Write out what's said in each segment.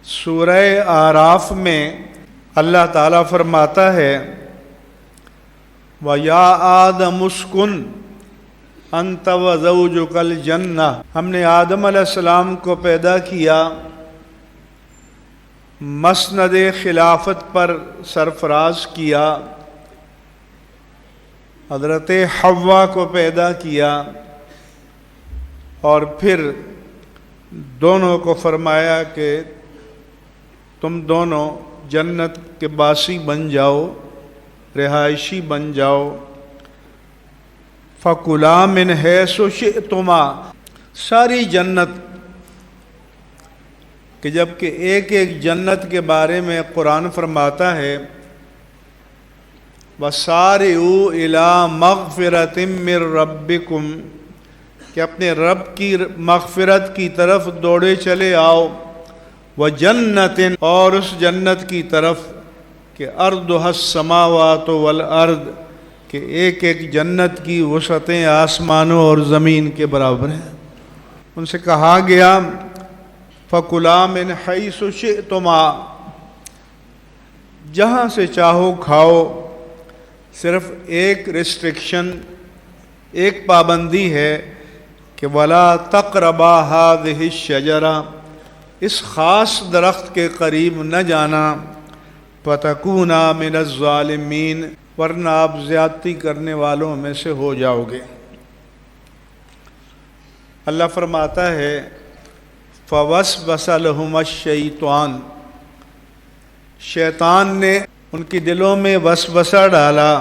سورہ اعراف میں اللہ تعالیٰ فرماتا ہے وَيَا آدَمُ اسْكُنْ أَنْتَ وَزَوْجُكَ الْجَنَّةَ، ہم نے آدم علیہ السلام کو پیدا کیا، مسند خلافت پر سرفراز کیا، حضرت حوا کو پیدا کیا، اور پھر دونوں کو فرمایا کہ تم دونوں جنت کے باسی بن جاؤ، رہائشی بن جاؤ، فَكُلَا مِنْ حَيْثُ شِئْتُمَا، ساری جنت کہ جب کہ ایک ایک جنت کے بارے میں قرآن فرماتا ہے وَسَارِعُوا إِلَىٰ مَغْفِرَةٍ مِّن رَبِّكُمْ، کہ اپنے رب کی مغفرت کی طرف دوڑے چلے آؤ، وَجَنَّةٍ، اور اس جنت کی طرف کہ أَرْضُهَا السَّمَاوَاتُ وَالْأَرْضُ، کہ ایک ایک جنت کی وسعتیں آسمانوں اور زمین کے برابر ہیں۔ ان سے کہا گیا فَكُلَا مِنْ حَيْثُ شِئْتُمَا، جہاں سے چاہو کھاؤ، صرف ایک ریسٹرکشن، ایک پابندی ہے کہ وَلَا تَقْرَبَا هَٰذِهِ الشَّجَرَةَ، اس خاص درخت کے قریب نہ جانا، فَتَكُونَا مِنَ الظَّالِمِينَ، ورنہ آپ زیادتی کرنے والوں میں سے ہو جاؤ گے۔ اللہ فرماتا ہے فَوَسْوَسَ لَهُمَا الشَّيْطَانُ، شیطان نے ان کی دلوں میں وسوسہ ڈالا،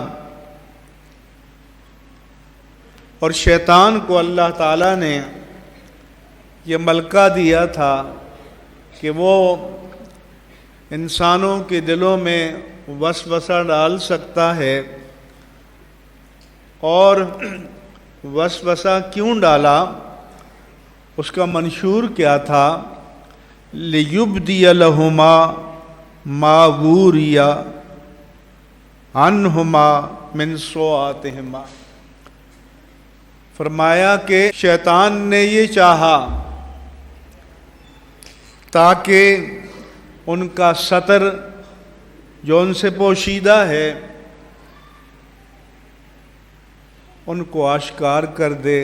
اور شیطان کو اللہ تعالیٰ نے یہ ملکہ دیا تھا کہ وہ انسانوں کے دلوں میں وسوسہ ڈال سکتا ہے۔ اور وسوسہ کیوں ڈالا، اس کا منشور کیا تھا، لِيُبْدِيَ لَهُمَا مَا وُورِيَ عَنْهُمَا مِنْ سَوْآتِهِمَا، فرمایا کہ شیطان نے یہ چاہا تاکہ ان کا ستر جو ان سے پوشیدہ ہے ان کو آشکار کر دے،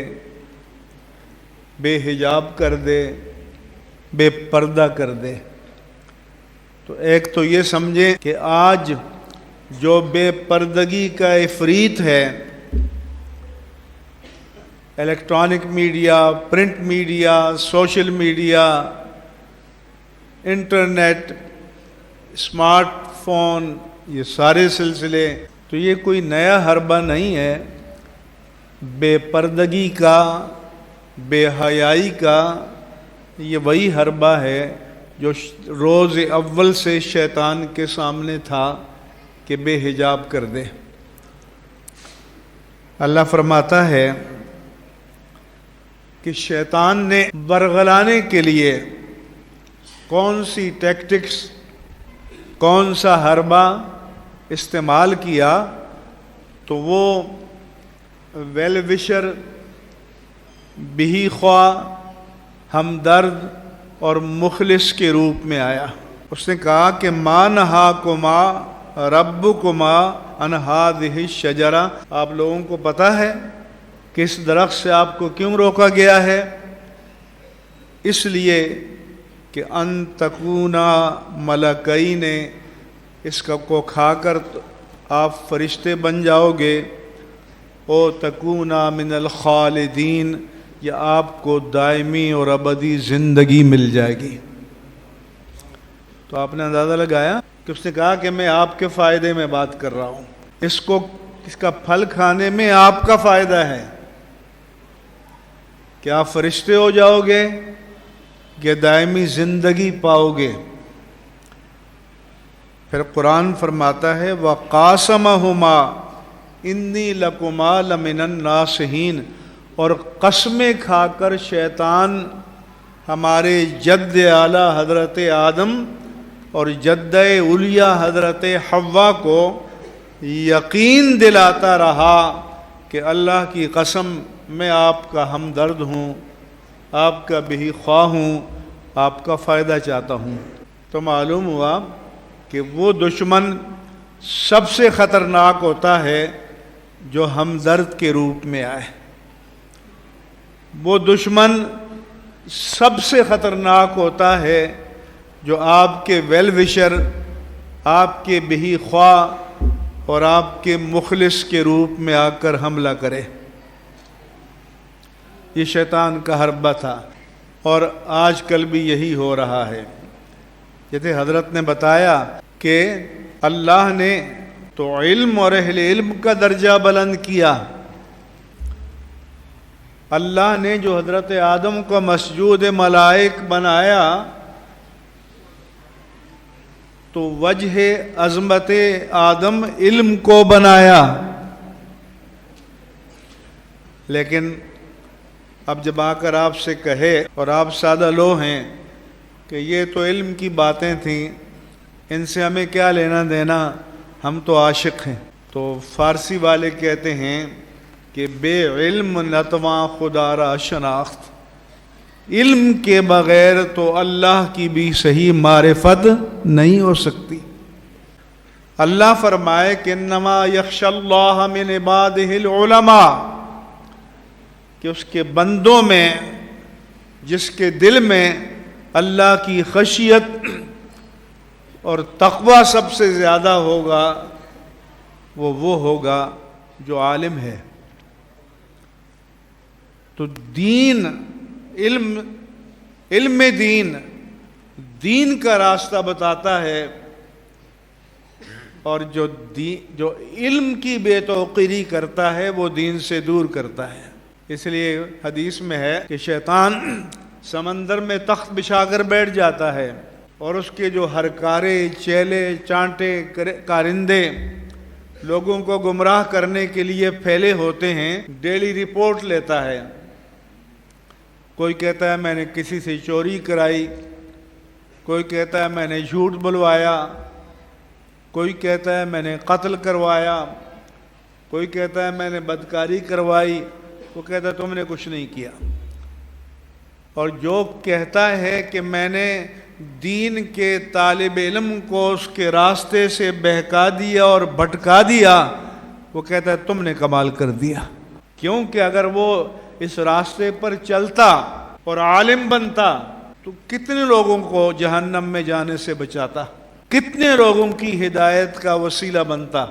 بے حجاب کر دے، بے پردہ کر دے۔ تو ایک تو یہ سمجھیں کہ آج جو بے پردگی کا عفریت ہے، electronic media, print media, social media, internet, smart phone, یہ سارے سلسلے، تو یہ کوئی نیا حربہ نہیں ہے۔ بے پردگی کا، بے حیائی کا، یہ وہی حربہ ہے جو روز اول سے شیطان کے سامنے تھا کہ بے حجاب کر دے۔ اللہ فرماتا ہے کہ شیطان نے برگلانے کے لیے کون سی ٹیکٹکس، کون سا حربہ استعمال کیا، تو وہ ویل وشر، بہی خواہ، ہمدرد اور مخلص کے روپ میں آیا۔ اس نے کہا کہ مَا نَہَاكُمَا رَبُّكُمَا عَنْ هَٰذِهِ الشَّجَرَةِ، آپ لوگوں کو پتہ ہے کہ اس درخت سے آپ کو کیوں روکا گیا ہے؟ اس لیے کہ ان تکونا ملکین، اس کو کھا کر آپ فرشتے بن جاؤ گے، او تکونا من الخالدین، یا آپ کو دائمی اور ابدی زندگی مل جائے گی۔ تو آپ نے اندازہ لگایا کہ اس نے کہا کہ میں آپ کے فائدے میں بات کر رہا ہوں، اس کا پھل کھانے میں آپ کا فائدہ ہے کہ آپ فرشتے ہو جاؤ گے، کہ دائمی زندگی پاؤ گے۔ پھر قرآن فرماتا ہے وَقَاسَمَهُمَا إِنِّي لَكُمَا لَمِنَ النَّاصِحِينَ، اور قسمیں کھا کر شیطان ہمارے جد اعلیٰ حضرت آدم اور جد علیٰ حضرت حوا کو یقین دلاتا رہا کہ اللہ کی قسم میں آپ کا ہمدرد ہوں، آپ کا بہی خواہ ہوں، آپ کا فائدہ چاہتا ہوں۔ تو معلوم ہوا کہ وہ دشمن سب سے خطرناک ہوتا ہے جو ہمدرد کے روپ میں آئے. وہ دشمن سب سے خطرناک ہوتا ہے جو آپ کے ویل وشر، آپ کے بہی خواہ اور آپ کے مخلص کے روپ میں آ کر حملہ کرے. یہ شیطان کا حربہ تھا اور آج کل بھی یہی ہو رہا ہے. جیسے حضرت نے بتایا کہ اللہ نے تو علم اور اہل علم کا درجہ بلند کیا. اللہ نے جو حضرت آدم کو مسجود ملائک بنایا تو وجہ عظمت آدم علم کو بنایا. لیکن اب جب آ کر آپ سے کہے، اور آپ سادہ لو ہیں، کہ یہ تو علم کی باتیں تھیں، ان سے ہمیں کیا لینا دینا، ہم تو عاشق ہیں. تو فارسی والے کہتے ہیں کہ بے علم نتواں خدا را شناخت، علم کے بغیر تو اللہ کی بھی صحیح معرفت نہیں ہو سکتی. اللہ فرمائے کہ انما یخشی اللہ من عبادہ العلماء، کہ اس کے بندوں میں جس کے دل میں اللہ کی خشیت اور تقوی سب سے زیادہ ہوگا وہ ہوگا جو عالم ہے. تو دین، علم دین کا راستہ بتاتا ہے، اور جو علم کی بے توقیری کرتا ہے وہ دین سے دور کرتا ہے. اس لیے حدیث میں ہے کہ شیطان سمندر میں تخت بچھا کر بیٹھ جاتا ہے، اور اس کے جو ہرکارے، چیلے، چانٹے، کارندے لوگوں کو گمراہ کرنے کے لیے پھیلے ہوتے ہیں، ڈیلی رپورٹ لیتا ہے. کوئی کہتا ہے میں نے کسی سے چوری کرائی، کوئی کہتا ہے میں نے جھوٹ بلوایا، کوئی کہتا ہے میں نے قتل کروایا، کوئی کہتا ہے میں نے بدکاری کروائی، وہ کہتا ہے تم نے کچھ نہیں کیا. اور جو کہتا ہے کہ میں نے دین کے طالب علم کو اس کے راستے سے بہکا دیا اور بھٹکا دیا، وہ کہتا ہے تم نے کمال کر دیا. کیونکہ اگر وہ اس راستے پر چلتا اور عالم بنتا تو کتنے لوگوں کو جہنم میں جانے سے بچاتا، کتنے لوگوں کی ہدایت کا وسیلہ بنتا.